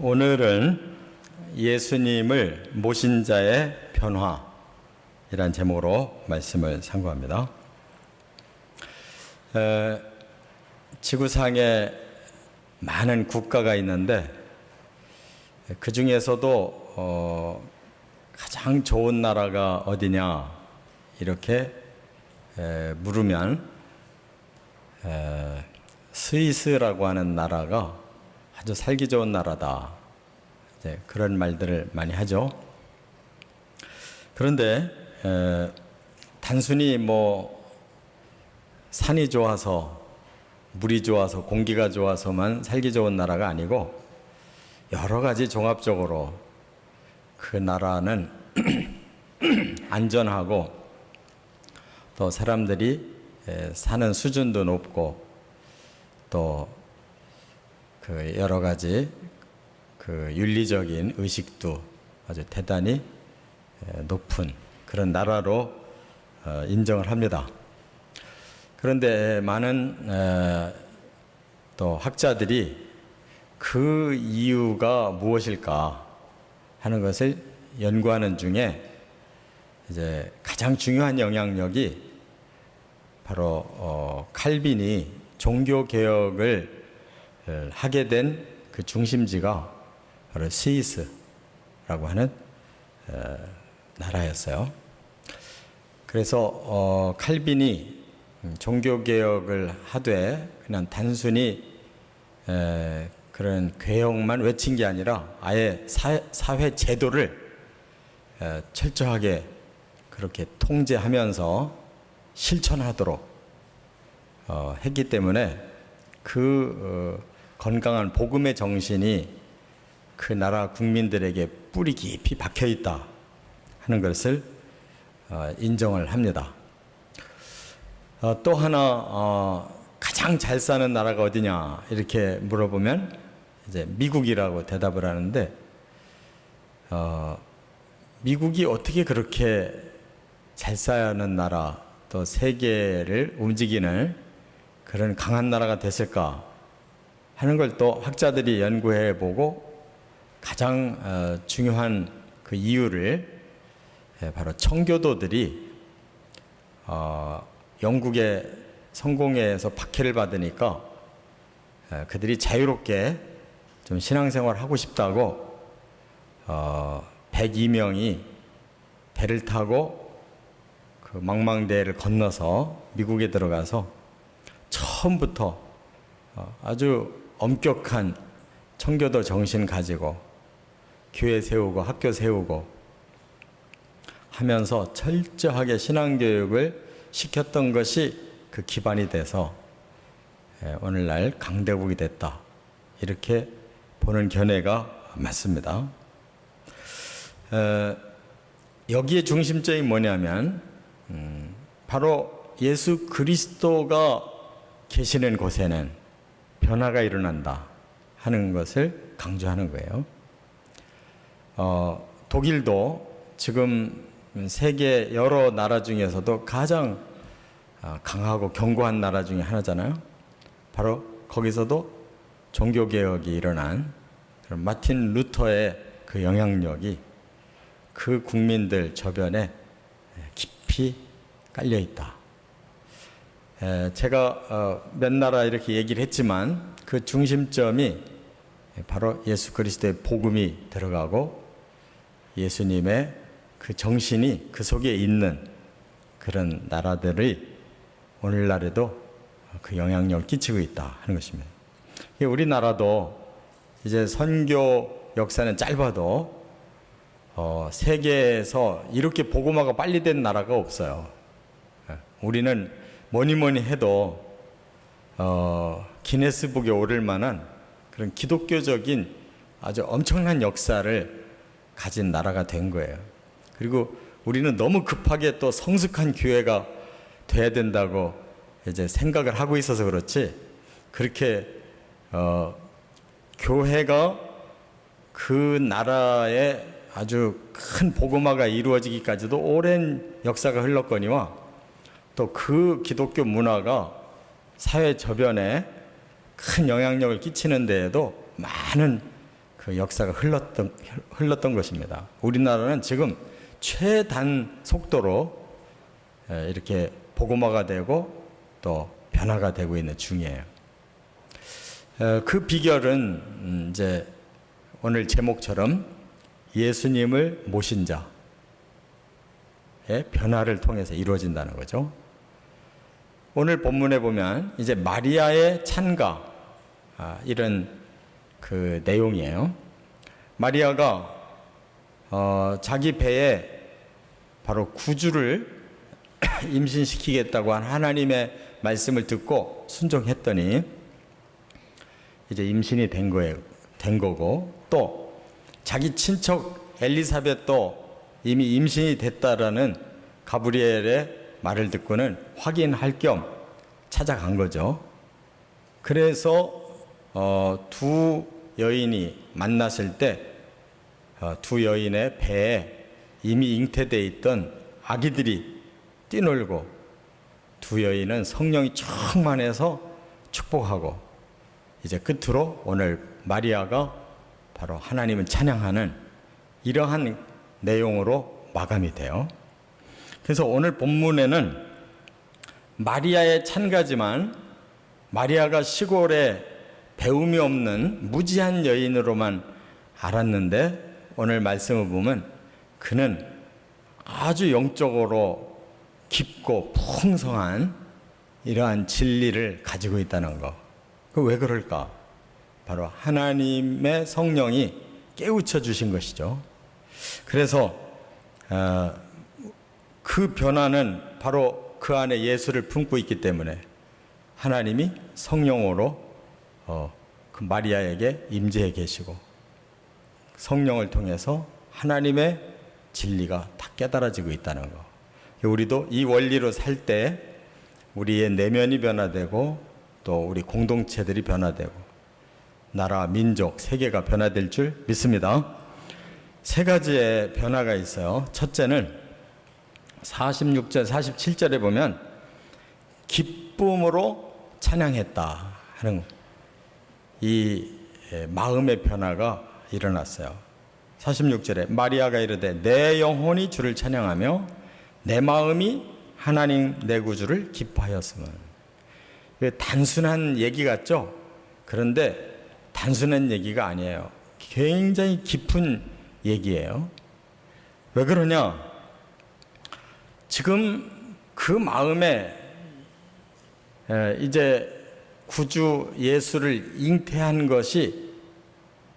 오늘은 예수님을 모신 자의 변화이란 제목으로 말씀을 상고합니다. 지구상에 많은 국가가 있는데 그 중에서도 가장 좋은 나라가 어디냐 이렇게 물으면 스위스라고 하는 나라가 아주 살기 좋은 나라다. 이제 그런 말들을 많이 하죠. 그런데 단순히 산이 좋아서 물이 좋아서 공기가 좋아서만 살기 좋은 나라가 아니고 여러 가지 종합적으로 그 나라는 안전하고 또 사람들이 사는 수준도 높고 또 그 여러 가지 그 윤리적인 의식도 아주 대단히 높은 그런 나라로 인정을 합니다. 그런데 많은 또 학자들이 그 이유가 무엇일까 하는 것을 연구하는 중에 이제 가장 중요한 영향력이 바로 칼빈이 종교 개혁을 하게 된 그 중심지가 바로 스위스라고 하는 나라였어요. 그래서 칼빈이 종교 개혁을 하되 그냥 단순히 그런 개혁만 외친 게 아니라 아예 사회 제도를 철저하게 그렇게 통제하면서 실천하도록 했기 때문에 건강한 복음의 정신이 그 나라 국민들에게 뿌리 깊이 박혀 있다 하는 것을 인정을 합니다. 또 하나 가장 잘 사는 나라가 어디냐 이렇게 물어보면 이제 미국이라고 대답을 하는데 미국이 어떻게 그렇게 잘 사는 나라 또 세계를 움직이는 그런 강한 나라가 됐을까 하는 걸 또 학자들이 연구해 보고 가장 중요한 그 이유를 바로 청교도들이 영국의 성공회에서 박해를 받으니까 그들이 자유롭게 좀 신앙생활을 하고 싶다고 102명이 배를 타고 그 망망대해를 건너서 미국에 들어가서 처음부터 아주 엄격한 청교도 정신 가지고 교회 세우고 학교 세우고 하면서 철저하게 신앙교육을 시켰던 것이 그 기반이 돼서 오늘날 강대국이 됐다 이렇게 보는 견해가 맞습니다. 여기에 중심점이 뭐냐면 바로 예수 그리스도가 계시는 곳에는 변화가 일어난다 하는 것을 강조하는 거예요. 독일도 지금 세계 여러 나라 중에서도 가장 강하고 견고한 나라 중에 하나잖아요. 바로 거기서도 종교개혁이 일어난 그런 마틴 루터의 그 영향력이 그 국민들 저변에 깊이 깔려 있다. 제가 몇 나라 이렇게 얘기를 했지만 그 중심점이 바로 예수 그리스도의 복음이 들어가고 예수님의 그 정신이 그 속에 있는 그런 나라들이 오늘날에도 그 영향력을 끼치고 있다 하는 것입니다. 우리나라도 이제 선교 역사는 짧아도 세계에서 이렇게 복음화가 빨리 된 나라가 없어요. 우리는 뭐니 해도 기네스북에 오를 만한 그런 기독교적인 아주 엄청난 역사를 가진 나라가 된 거예요. 그리고 우리는 너무 급하게 또 성숙한 교회가 돼야 된다고 이제 생각을 하고 있어서 그렇지 그렇게 교회가 그 나라에 아주 큰 복음화가 이루어지기까지도 오랜 역사가 흘렀거니와 또 그 기독교 문화가 사회 저변에 큰 영향력을 끼치는 데에도 많은 그 그 역사가 흘렀던 것입니다. 우리나라는 지금 최단 속도로 이렇게 복음화가 되고 또 변화가 되고 있는 중이에요. 그 비결은 이제 오늘 제목처럼 예수님을 모신 자의 변화를 통해서 이루어진다는 거죠. 오늘 본문에 보면 이제 마리아의 찬가, 이런 그 내용이에요. 마리아가 자기 배에 바로 구주를 임신시키겠다고 한 하나님의 말씀을 듣고 순종했더니 이제 임신이 된 거고, 또 자기 친척 엘리사벳도 이미 임신이 됐다라는 가브리엘의 말을 듣고는 확인할 겸 찾아간 거죠. 그래서 두 여인이 만났을 때 두 여인의 배에 이미 잉태되어 있던 아기들이 뛰놀고 두 여인은 성령이 충만해서 축복하고, 이제 끝으로 오늘 마리아가 바로 하나님을 찬양하는 이러한 내용으로 마감이 돼요. 그래서 오늘 본문에는 마리아의 찬가지만 마리아가 시골에 배움이 없는 무지한 여인으로만 알았는데, 오늘 말씀을 보면 그는 아주 영적으로 깊고 풍성한 이러한 진리를 가지고 있다는 거. 왜 그럴까? 바로 하나님의 성령이 깨우쳐 주신 것이죠. 그래서 그 변화는 바로 그 안에 예수를 품고 있기 때문에 하나님이 성령으로 그 마리아에게 임재해 계시고, 성령을 통해서 하나님의 진리가 다 깨달아지고 있다는 거. 우리도 이 원리로 살 때 우리의 내면이 변화되고 또 우리 공동체들이 변화되고 나라, 민족, 세계가 변화될 줄 믿습니다. 세 가지의 변화가 있어요. 첫째는 46절, 47절에 보면 기쁨으로 찬양했다 하는 이 마음의 변화가 일어났어요. 46절에 마리아가 이르되 내 영혼이 주를 찬양하며 내 마음이 하나님 내 구주를 기뻐하였으면. 단순한 얘기 같죠? 그런데 단순한 얘기가 아니에요. 굉장히 깊은 얘기예요. 왜 그러냐? 지금 그 마음에 이제 구주 예수를 잉태한 것이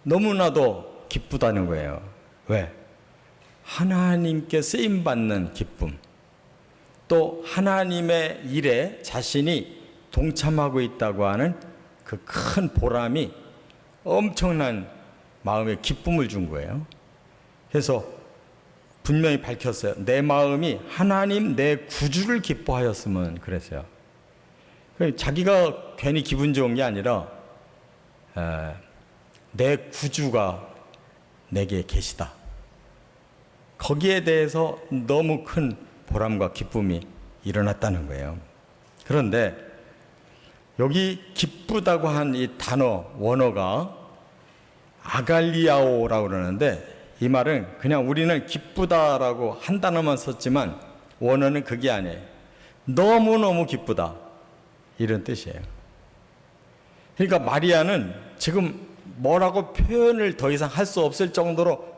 너무나도 기쁘다는 거예요. 왜? 하나님께 쓰임받는 기쁨, 또 하나님의 일에 자신이 동참하고 있다고 하는 그 큰 보람이 엄청난 마음의 기쁨을 준 거예요. 그래서 분명히 밝혔어요. 내 마음이 하나님 내 구주를 기뻐하였으면 그랬어요. 자기가 괜히 기분 좋은 게 아니라 내 구주가 내게 계시다. 거기에 대해서 너무 큰 보람과 기쁨이 일어났다는 거예요. 그런데 여기 기쁘다고 한 이 단어, 원어가 아갈리아오라고 그러는데, 이 말은 그냥 우리는 기쁘다라고 한 단어만 썼지만 원어는 그게 아니에요. 너무너무 기쁘다, 이런 뜻이에요. 그러니까 마리아는 지금 뭐라고 표현을 더 이상 할 수 없을 정도로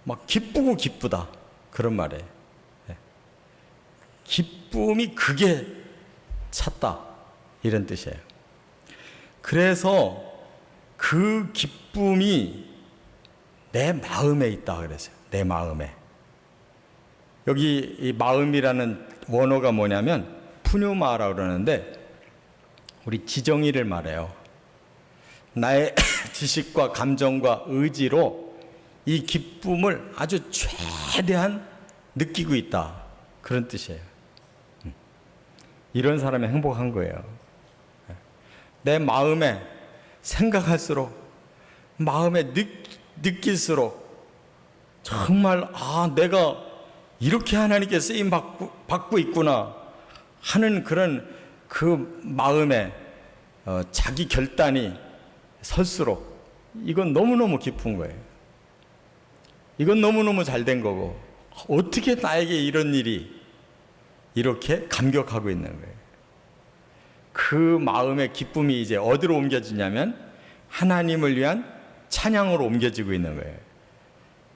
막 기쁘고 기쁘다, 그런 말이에요. 기쁨이 극에 찼다, 이런 뜻이에요. 그래서 그 기쁨이 내 마음에 있다 그랬어요. 내 마음에. 여기 이 마음이라는 원어가 뭐냐면 푸뉴마라고 그러는데, 우리 지정의를 말해요. 나의 지식과 감정과 의지로 이 기쁨을 아주 최대한 느끼고 있다, 그런 뜻이에요. 이런 사람이 행복한 거예요. 내 마음에 생각할수록, 마음에 느낄수록 정말 내가 이렇게 하나님께 쓰임 받고 있구나 하는 그런 그 마음에 자기 결단이 설수록 이건 너무너무 기쁜 거예요. 이건 너무너무 잘된 거고, 어떻게 나에게 이런 일이 이렇게 감격하고 있는 거예요. 그 마음의 기쁨이 이제 어디로 옮겨지냐면 하나님을 위한 찬양으로 옮겨지고 있는 거예요.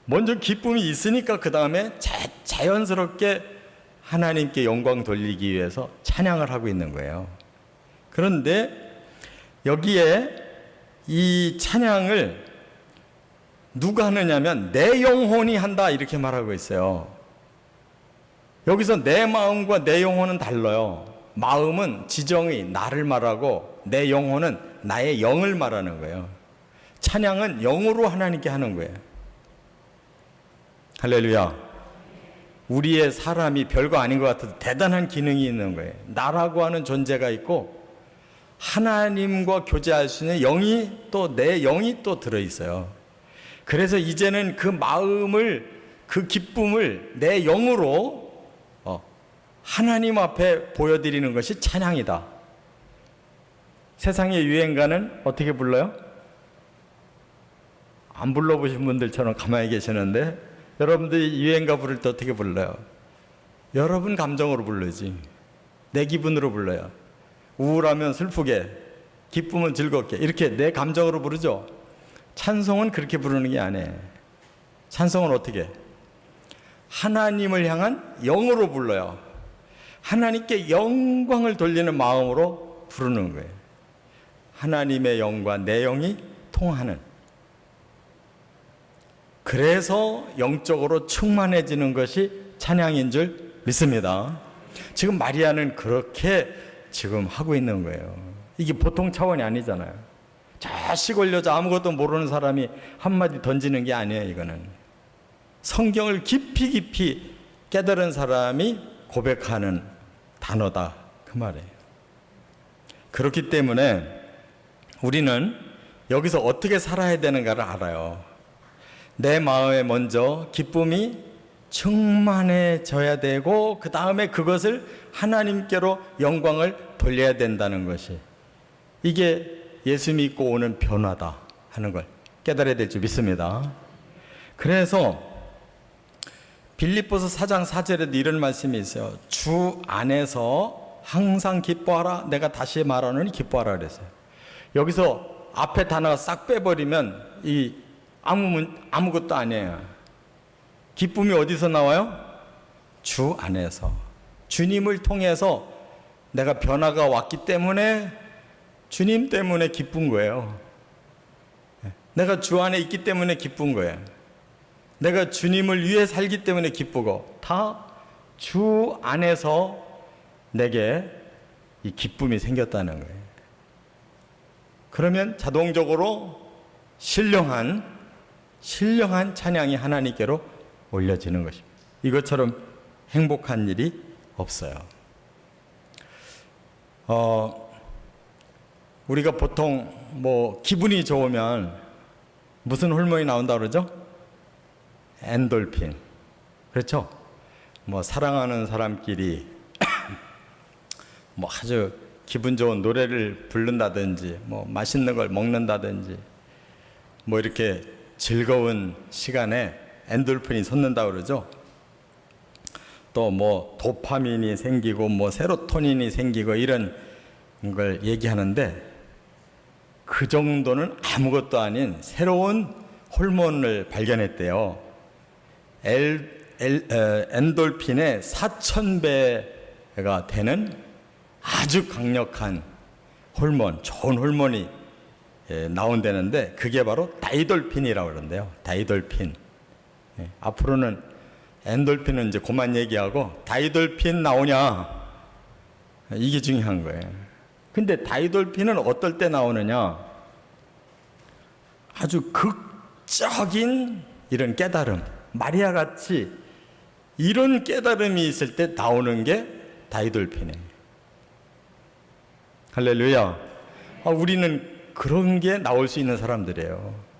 먼저 기쁨이 있으니까 그 다음에 자연스럽게 하나님께 영광 돌리기 위해서 찬양을 하고 있는 거예요. 그런데 여기에 이 찬양을 누가 하느냐면 내 영혼이 한다 이렇게 말하고 있어요. 여기서 내 마음과 내 영혼은 달라요. 마음은 지정의 나를 말하고 내 영혼은 나의 영을 말하는 거예요. 찬양은 영으로 하나님께 하는 거예요. 할렐루야. 우리의 사람이 별거 아닌 것 같아도 대단한 기능이 있는 거예요. 나라고 하는 존재가 있고 하나님과 교제할 수 있는 영이 또 내 영이 또 들어있어요. 그래서 이제는 그 마음을, 그 기쁨을 내 영으로 하나님 앞에 보여드리는 것이 찬양이다. 세상의 유행가는 어떻게 불러요? 안 불러보신 분들처럼 가만히 계시는데 여러분들이 유행가 부를 때 어떻게 불러요? 여러분 감정으로 부르지. 내 기분으로 불러요. 우울하면 슬프게, 기쁨은 즐겁게, 이렇게 내 감정으로 부르죠. 찬송은 그렇게 부르는 게 아니에요. 찬송은 어떻게? 하나님을 향한 영으로 불러요. 하나님께 영광을 돌리는 마음으로 부르는 거예요. 하나님의 영과 내 영이 통하는. 그래서 영적으로 충만해지는 것이 찬양인 줄 믿습니다. 지금 마리아는 그렇게 지금 하고 있는 거예요. 이게 보통 차원이 아니잖아요. 저 시골 여자 아무것도 모르는 사람이 한마디 던지는 게 아니에요. 이거는 성경을 깊이 깨달은 사람이 고백하는 단어다 그 말이에요. 그렇기 때문에 우리는 여기서 어떻게 살아야 되는가를 알아요. 내 마음에 먼저 기쁨이 충만해져야 되고 그 다음에 그것을 하나님께로 영광을 돌려야 된다는 것이, 이게 예수 믿고 오는 변화다 하는 걸 깨달아야 될 줄 믿습니다. 그래서 빌립보서 4장 4절에도 이런 말씀이 있어요. 주 안에서 항상 기뻐하라. 내가 다시 말하노니 기뻐하라 그랬어요. 여기서 앞에 단어가 싹 빼버리면 이 아무것도 아니에요. 기쁨이 어디서 나와요? 주 안에서. 주님을 통해서 내가 변화가 왔기 때문에 주님 때문에 기쁜 거예요. 내가 주 안에 있기 때문에 기쁜 거예요. 내가 주님을 위해 살기 때문에 기쁘고, 다 주 안에서 내게 이 기쁨이 생겼다는 거예요. 그러면 자동적으로 신령한 찬양이 하나님께로 올려지는 것입니다. 이것처럼 행복한 일이 없어요. 우리가 보통 기분이 좋으면 무슨 호르몬이 나온다 그러죠? 엔돌핀. 그렇죠? 사랑하는 사람끼리 아주 기분 좋은 노래를 부른다든지 맛있는 걸 먹는다든지 이렇게 즐거운 시간에 엔돌핀이 솟는다 그러죠. 또 도파민이 생기고 세로토닌이 생기고 이런 걸 얘기하는데, 그 정도는 아무것도 아닌 새로운 호르몬을 발견했대요. 엔돌핀의 4000배가 되는 아주 강력한 호르몬, 좋은 호르몬이 나온다는데, 그게 바로 다이돌핀이라고 그러는데요. 다이돌핀. 앞으로는 엔돌핀은 이제 그만 얘기하고 다이돌핀 나오냐, 이게 중요한 거예요. 근데 다이돌핀은 어떨 때 나오느냐? 아주 극적인 이런 깨달음, 마리아 같이 이런 깨달음이 있을 때 나오는 게 다이돌핀이에요. 할렐루야. 우리는 그런 게 나올 수 있는 사람들이에요.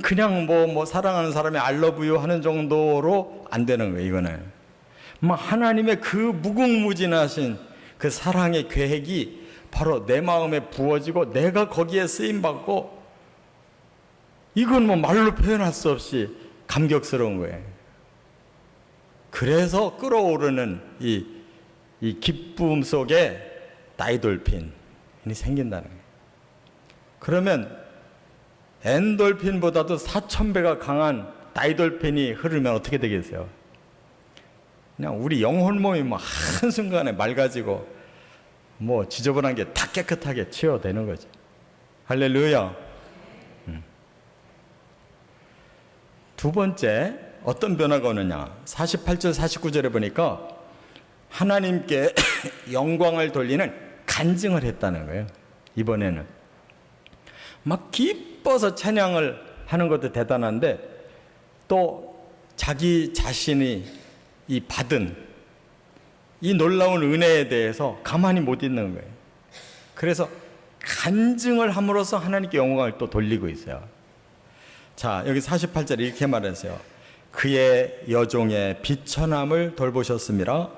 그냥 사랑하는 사람이 I love you 하는 정도로 안 되는 거예요. 이거는 하나님의 그 무궁무진하신 그 사랑의 계획이 바로 내 마음에 부어지고 내가 거기에 쓰임받고 이건 뭐 말로 표현할 수 없이 감격스러운 거예요. 그래서 끓어오르는 이 기쁨 속에 다이돌핀이 생긴다는 거예요. 그러면 엔돌핀보다도 4000배가 강한 다이돌핀이 흐르면 어떻게 되겠어요? 그냥 우리 영혼 몸이 뭐 한순간에 맑아지고 뭐 지저분한 게 다 깨끗하게 치워되는 거죠. 할렐루야. 두 번째 어떤 변화가 오느냐, 48절 49절에 보니까 하나님께 영광을 돌리는 간증을 했다는 거예요. 이번에는 막 기뻐서 찬양을 하는 것도 대단한데 또 자기 자신이 이 받은 이 놀라운 은혜에 대해서 가만히 못 있는 거예요. 그래서 간증을 함으로써 하나님께 영광을 또 돌리고 있어요. 자, 여기 48절에 이렇게 말했어요. 그의 여종의 비천함을 돌보셨음이라.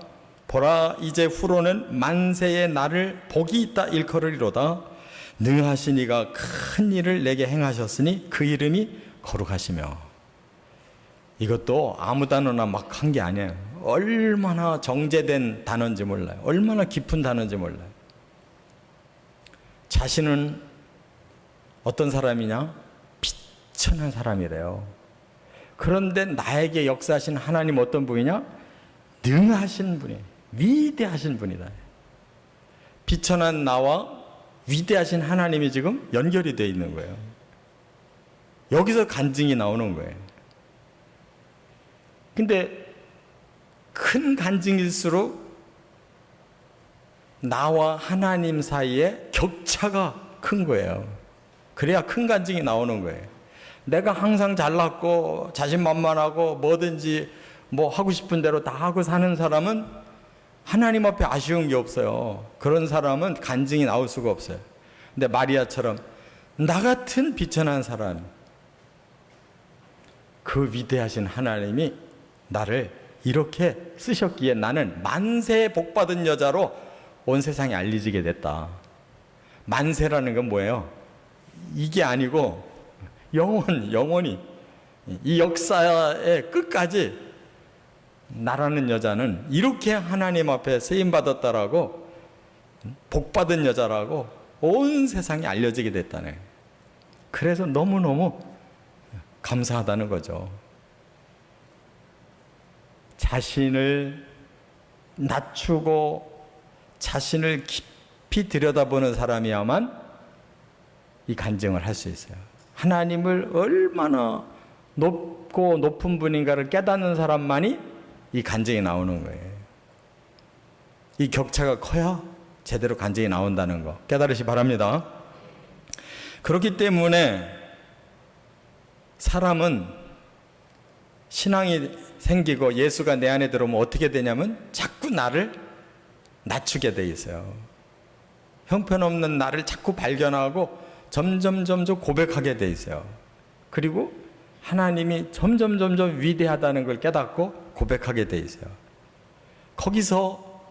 보라, 이제 후로는 만세의 날을 복이 있다 일컬으리로다. 능하신 이가 큰 일을 내게 행하셨으니 그 이름이 거룩하시며. 이것도 아무 단어나 막 한 게 아니에요. 얼마나 정제된 단어인지 몰라요. 얼마나 깊은 단어인지 몰라요. 자신은 어떤 사람이냐? 비천한 사람이래요. 그런데 나에게 역사하신 하나님 어떤 분이냐? 능하신 분이에요. 위대하신 분이다. 비천한 나와 위대하신 하나님이 지금 연결이 되어 있는 거예요. 여기서 간증이 나오는 거예요. 근데 큰 간증일수록 나와 하나님 사이에 격차가 큰 거예요. 그래야 큰 간증이 나오는 거예요. 내가 항상 잘났고 자신만만하고 뭐든지 뭐 하고 싶은 대로 다 하고 사는 사람은 하나님 앞에 아쉬운 게 없어요. 그런 사람은 간증이 나올 수가 없어요. 근데 마리아처럼 나 같은 비천한 사람, 그 위대하신 하나님이 나를 이렇게 쓰셨기에 나는 만세에 복받은 여자로 온 세상에 알려지게 됐다. 만세라는 건 뭐예요? 이게 아니고 영원히 이 역사의 끝까지 나라는 여자는 이렇게 하나님 앞에 쓰임받았다라고, 복받은 여자라고 온 세상에 알려지게 됐다네. 그래서 너무너무 감사하다는 거죠. 자신을 낮추고 자신을 깊이 들여다보는 사람이야만 이 간증을 할 수 있어요. 하나님을 얼마나 높고 높은 분인가를 깨닫는 사람만이 이 간증이 나오는 거예요. 이 격차가 커야 제대로 간증이 나온다는 거 깨달으시 바랍니다. 그렇기 때문에 사람은 신앙이 생기고 예수가 내 안에 들어오면 어떻게 되냐면 자꾸 나를 낮추게 돼 있어요. 형편없는 나를 자꾸 발견하고 점점 고백하게 돼 있어요. 그리고 하나님이 점점 위대하다는 걸 깨닫고 고백하게 돼 있어요. 거기서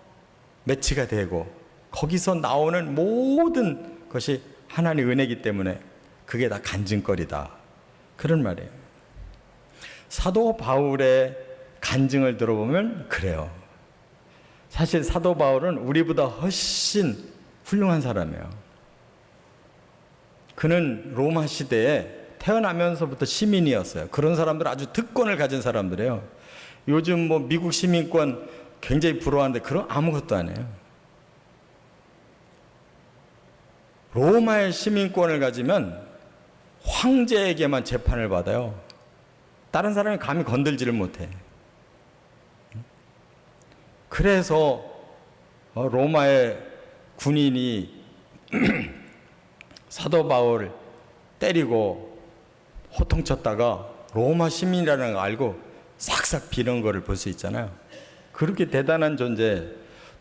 매치가 되고 거기서 나오는 모든 것이 하나님의 은혜이기 때문에 그게 다 간증거리다, 그런 말이에요. 사도 바울의 간증을 들어보면 그래요. 사실 사도 바울은 우리보다 훨씬 훌륭한 사람이에요. 그는 로마 시대에 태어나면서부터 시민이었어요. 그런 사람들 아주 특권을 가진 사람들이에요. 요즘 뭐 미국 시민권 굉장히 부러워하는데 그런 아무것도 아니에요. 로마의 시민권을 가지면 황제에게만 재판을 받아요. 다른 사람이 감히 건들지를 못해. 그래서 로마의 군인이 사도 바울을 때리고 호통쳤다가 로마 시민이라는 걸 알고 싹싹 비는 거를 볼 수 있잖아요. 그렇게 대단한 존재,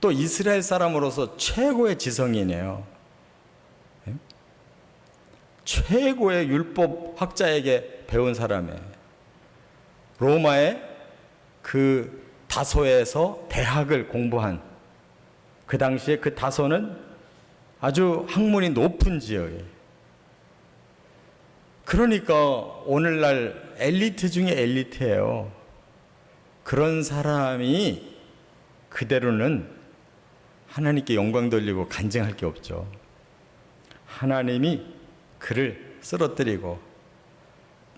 또 이스라엘 사람으로서 최고의 지성인이에요. 최고의 율법 학자에게 배운 사람이에요. 로마의 그 다소에서 대학을 공부한, 그 당시에 그 다소는 아주 학문이 높은 지역이에요. 그러니까 오늘날 엘리트 중에 엘리트예요. 그런 사람이 그대로는 하나님께 영광 돌리고 간증할 게 없죠. 하나님이 그를 쓰러뜨리고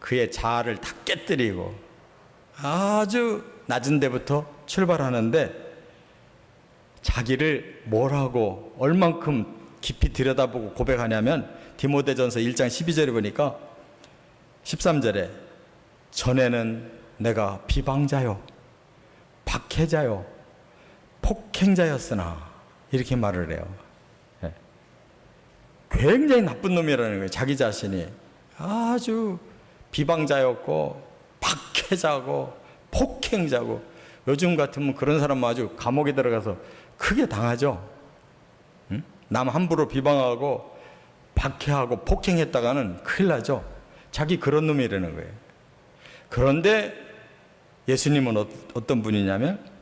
그의 자아를 다 깨뜨리고 아주 낮은 데부터 출발하는데 자기를 뭐라고 얼만큼 깊이 들여다보고 고백하냐면 디모데전서 1장 12절에 보니까 13절에 전에는 내가 비방자요 박해자요 폭행자였으나 이렇게 말을 해요. 굉장히 나쁜 놈이라는 거예요. 자기 자신이 아주 비방자였고 박해자고 폭행자고, 요즘 같으면 그런 사람 아주 감옥에 들어가서 크게 당하죠. 응? 남 함부로 비방하고 박해하고 폭행했다가는 큰일 나죠. 자기 그런 놈이라는 거예요. 그런데 예수님은 어떤 분이냐면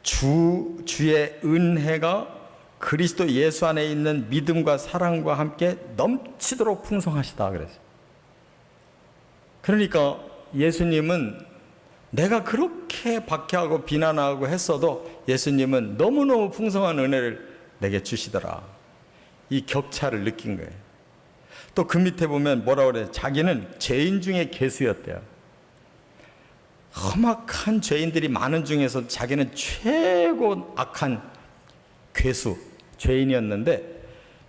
주의 은혜가 그리스도 예수 안에 있는 믿음과 사랑과 함께 넘치도록 풍성하시다 그랬어요. 그러니까 예수님은 내가 그렇게 박해하고 비난하고 했어도 예수님은 너무너무 풍성한 은혜를 내게 주시더라. 이 격차를 느낀 거예요. 또 그 밑에 보면 뭐라고 그래요? 자기는 죄인 중에 괴수였대요. 험악한 죄인들이 많은 중에서 자기는 최고 악한 괴수, 죄인이었는데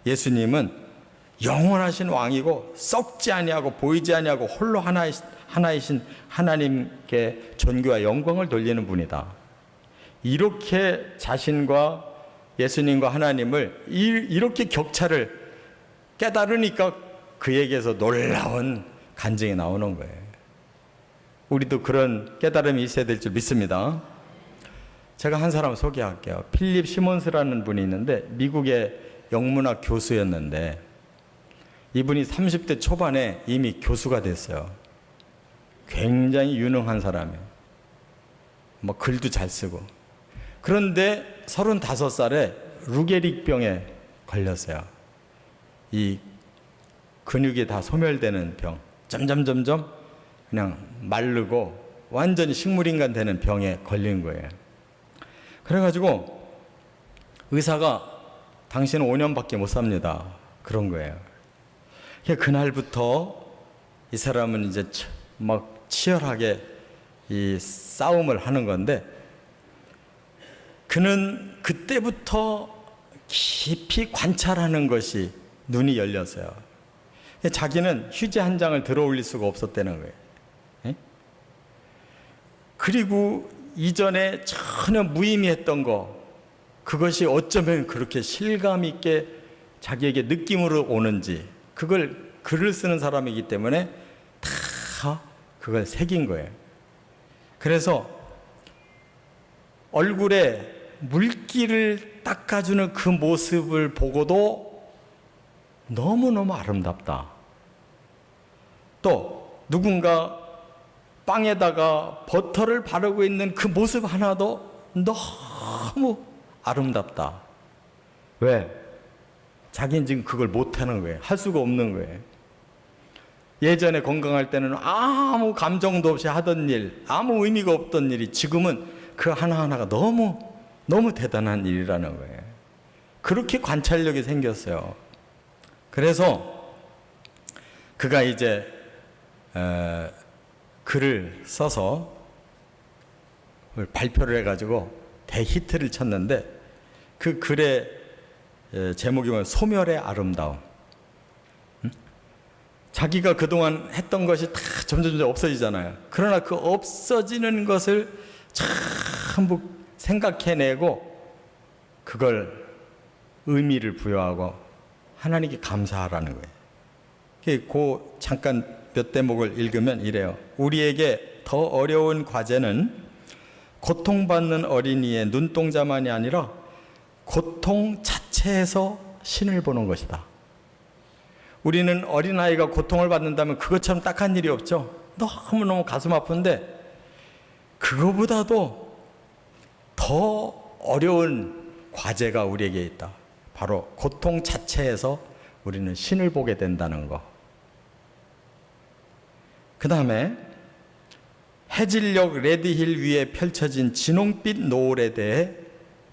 예수님은 영원하신 왕이고 썩지 아니하고 보이지 아니하고 홀로 하나이신 하나님께 존귀와 영광을 돌리는 분이다. 이렇게 자신과 예수님과 하나님을 이렇게 격차를 깨달으니까 그에게서 놀라운 간증이 나오는 거예요. 우리도 그런 깨달음이 있어야 될 줄 믿습니다. 제가 한 사람 소개할게요. 필립 시몬스라는 분이 있는데 미국의 영문학 교수였는데 이분이 30대 초반에 이미 교수가 됐어요. 굉장히 유능한 사람이에요. 뭐 글도 잘 쓰고. 그런데 35살에 루게릭병에 걸렸어요. 이 근육이 다 소멸되는 병. 점점 그냥 마르고 완전히 식물인간 되는 병에 걸린 거예요. 그래가지고 의사가 당신은 5년밖에 못 삽니다. 그런 거예요. 그날부터 이 사람은 이제 막 치열하게 이 싸움을 하는 건데 그는 그때부터 깊이 관찰하는 것이 눈이 열렸어요. 자기는 휴지 한 장을 들어 올릴 수가 없었다는 거예요. 그리고 이전에 전혀 무의미했던 거, 그것이 어쩌면 그렇게 실감 있게 자기에게 느낌으로 오는지, 그걸 글을 쓰는 사람이기 때문에 다 그걸 새긴 거예요. 그래서 얼굴에 물기를 닦아주는 그 모습을 보고도 너무너무 아름답다. 또 누군가 빵에다가 버터를 바르고 있는 그 모습 하나도 너무 아름답다. 왜? 자기는 지금 그걸 못하는 거예요. 할 수가 없는 거예요. 예전에 건강할 때는 아무 감정도 없이 하던 일, 아무 의미가 없던 일이 지금은 그 하나하나가 너무 대단한 일이라는 거예요. 그렇게 관찰력이 생겼어요. 그래서 그가 이제 글을 써서 발표를 해가지고 대히트를 쳤는데 그 글의 제목이 뭐냐면 소멸의 아름다움. 자기가 그동안 했던 것이 다 점점 없어지잖아요. 그러나 그 없어지는 것을 전부 생각해내고 그걸 의미를 부여하고 하나님께 감사하라는 거예요. 그 잠깐 몇 대목을 읽으면 이래요. 우리에게 더 어려운 과제는 고통받는 어린이의 눈동자만이 아니라 고통 자체에서 신을 보는 것이다. 우리는 어린아이가 고통을 받는다면 그것처럼 딱한 일이 없죠. 너무너무 가슴 아픈데 그거보다도 더 어려운 과제가 우리에게 있다. 바로 고통 자체에서 우리는 신을 보게 된다는 거. 그 다음에 해질녘 레드힐 위에 펼쳐진 진홍빛 노을에 대해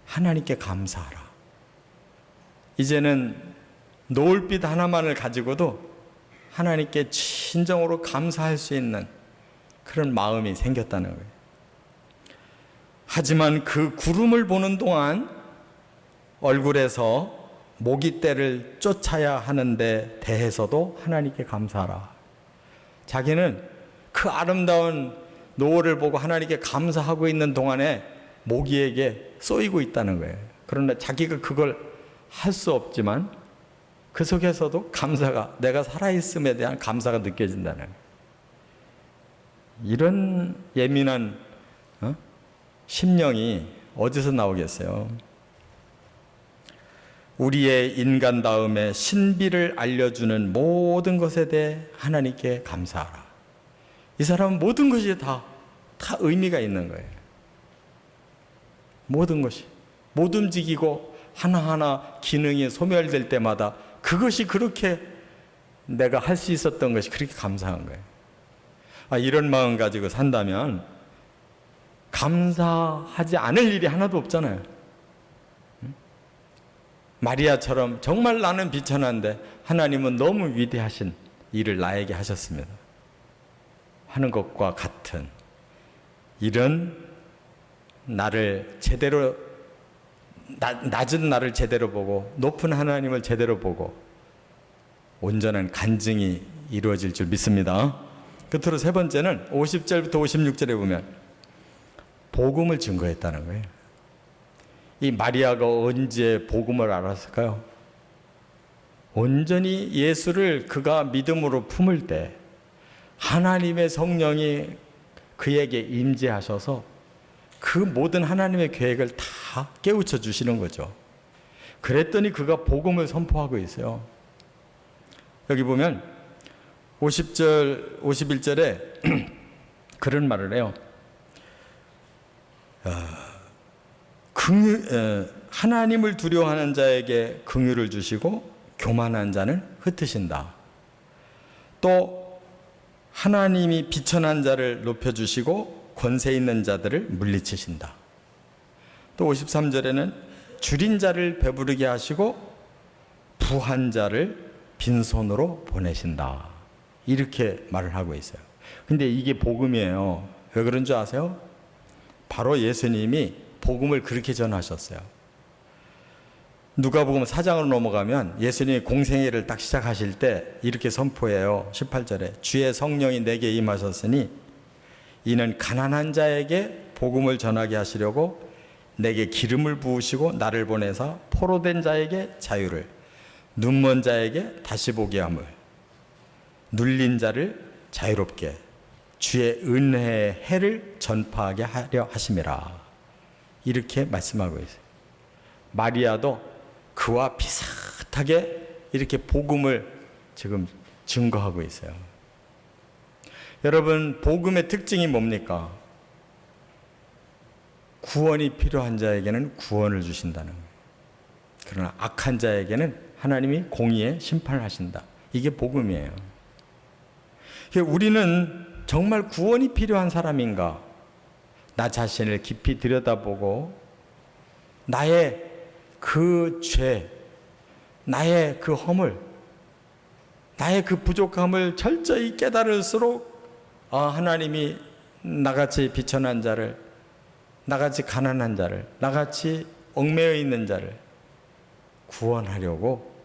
하나님께 감사하라. 이제는 노을빛 하나만을 가지고도 하나님께 진정으로 감사할 수 있는 그런 마음이 생겼다는 거예요. 하지만 그 구름을 보는 동안 얼굴에서 모기떼를 쫓아야 하는데 대해서도 하나님께 감사하라. 자기는 그 아름다운 노을을 보고 하나님께 감사하고 있는 동안에 모기에게 쏘이고 있다는 거예요. 그런데 자기가 그걸 할 수 없지만 그 속에서도 감사가, 내가 살아있음에 대한 감사가 느껴진다는 거예요. 이런 예민한 심령이 어디서 나오겠어요? 우리의 인간다움의 신비를 알려주는 모든 것에 대해 하나님께 감사하라. 이 사람은 모든 것이 다 의미가 있는 거예요. 모든 것이. 못 움직이고 하나하나 기능이 소멸될 때마다 그것이 그렇게 내가 할 수 있었던 것이 그렇게 감사한 거예요. 이런 마음 가지고 산다면 감사하지 않을 일이 하나도 없잖아요. 마리아처럼 정말 나는 비천한데 하나님은 너무 위대하신 일을 나에게 하셨습니다 하는 것과 같은 이런 나를 제대로, 낮은 나를 제대로 보고 높은 하나님을 제대로 보고 온전한 간증이 이루어질 줄 믿습니다. 끝으로 세 번째는 50절부터 56절에 보면 복음을 증거했다는 거예요. 이 마리아가 언제 복음을 알았을까요? 온전히 예수를 그가 믿음으로 품을 때 하나님의 성령이 그에게 임재하셔서 그 모든 하나님의 계획을 다 깨우쳐 주시는 거죠. 그랬더니 그가 복음을 선포하고 있어요. 여기 보면 50절, 51절에 그런 말을 해요. 하나님을 두려워하는 자에게 긍휼을 주시고 교만한 자는 흩으신다. 또 하나님이 비천한 자를 높여주시고 권세 있는 자들을 물리치신다. 또 53절에는 줄인 자를 배부르게 하시고 부한 자를 빈손으로 보내신다. 이렇게 말을 하고 있어요. 근데 이게 복음이에요. 왜 그런 줄 아세요? 바로 예수님이 복음을 그렇게 전하셨어요. 누가복음 4장으로 넘어가면 예수님이 공생애를 딱 시작하실 때 이렇게 선포해요. 18절에 주의 성령이 내게 임하셨으니 이는 가난한 자에게 복음을 전하게 하시려고 내게 기름을 부으시고 나를 보내사 포로된 자에게 자유를, 눈먼 자에게 다시 보게 함을, 눌린 자를 자유롭게, 주의 은혜의 해를 전파하게 하려 하심이라. 이렇게 말씀하고 있어요. 마리아도 그와 비슷하게 이렇게 복음을 지금 증거하고 있어요. 여러분, 복음의 특징이 뭡니까? 구원이 필요한 자에게는 구원을 주신다는 거예요. 그러나 악한 자에게는 하나님이 공의의 심판을 하신다. 이게 복음이에요. 우리는 정말 구원이 필요한 사람인가? 나 자신을 깊이 들여다보고 나의 그 죄, 나의 그 허물, 나의 그 부족함을 철저히 깨달을수록 하나님이 나같이 비천한 자를, 나같이 가난한 자를, 나같이 얽매여 있는 자를 구원하려고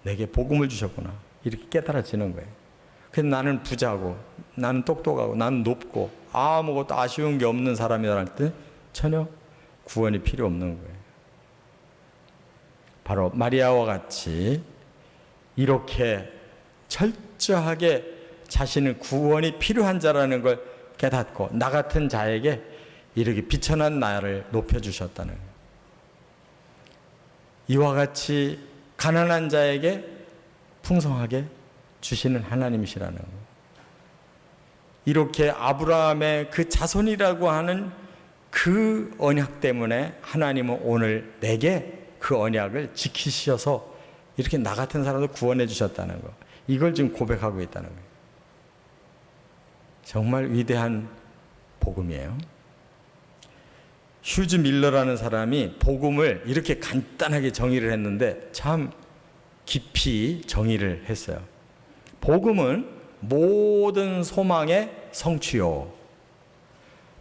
내게 복음을 주셨구나. 이렇게 깨달아지는 거예요. 그래서 나는 부자고, 나는 똑똑하고, 나는 높고, 아무것도 아쉬운 게 없는 사람이라 할 때 전혀 구원이 필요 없는 거예요. 바로 마리아와 같이 이렇게 철저하게 자신은 구원이 필요한 자라는 걸 깨닫고 나 같은 자에게 이렇게 비천한 나를 높여주셨다는 거예요. 이와 같이 가난한 자에게 풍성하게 주시는 하나님이시라는 거예요. 이렇게 아브라함의 그 자손이라고 하는 그 언약 때문에 하나님은 오늘 내게 그 언약을 지키셔서 이렇게 나 같은 사람을 구원해 주셨다는 거. 이걸 지금 고백하고 있다는 거예요. 정말 위대한 복음이에요. 휴즈 밀러라는 사람이 복음을 이렇게 간단하게 정의를 했는데 참 깊이 정의를 했어요. 복음은 모든 소망의 성취요.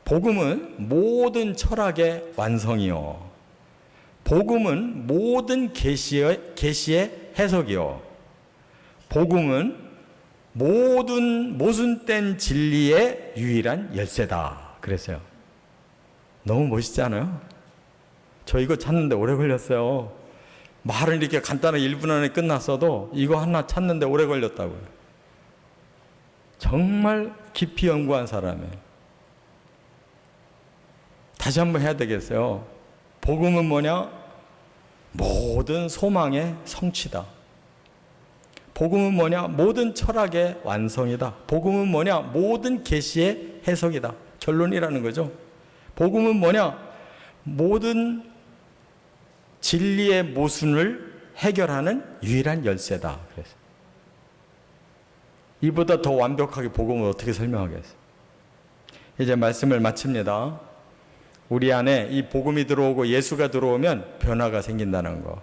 복음은 모든 철학의 완성이요. 복음은 모든 계시의 해석이요. 복음은 모든 모순된 진리의 유일한 열쇠다. 그랬어요. 너무 멋있지 않아요? 저 이거 찾는데 오래 걸렸어요. 말은 이렇게 간단하게 1분 안에 끝났어도 이거 하나 찾는데 오래 걸렸다고요. 정말 깊이 연구한 사람이에요. 다시 한번 해야 되겠어요. 복음은 뭐냐? 모든 소망의 성취다. 복음은 뭐냐? 모든 철학의 완성이다. 복음은 뭐냐? 모든 계시의 해석이다. 결론이라는 거죠. 복음은 뭐냐? 모든 진리의 모순을 해결하는 유일한 열쇠다. 그래서 이보다 더 완벽하게 복음을 어떻게 설명하겠어요? 이제 말씀을 마칩니다. 우리 안에 이 복음이 들어오고 예수가 들어오면 변화가 생긴다는 거.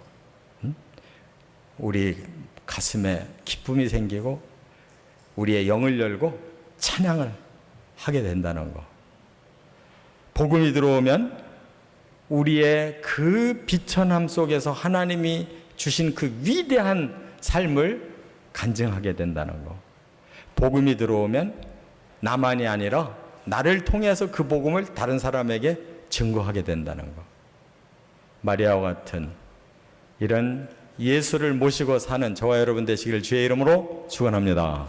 우리 가슴에 기쁨이 생기고 우리의 영을 열고 찬양을 하게 된다는 거. 복음이 들어오면 우리의 그 비천함 속에서 하나님이 주신 그 위대한 삶을 간증하게 된다는 거. 복음이 들어오면 나만이 아니라 나를 통해서 그 복음을 다른 사람에게 증거하게 된다는 거. 마리아와 같은 이런 예수를 모시고 사는 저와 여러분 되시길 주의 이름으로 축원합니다.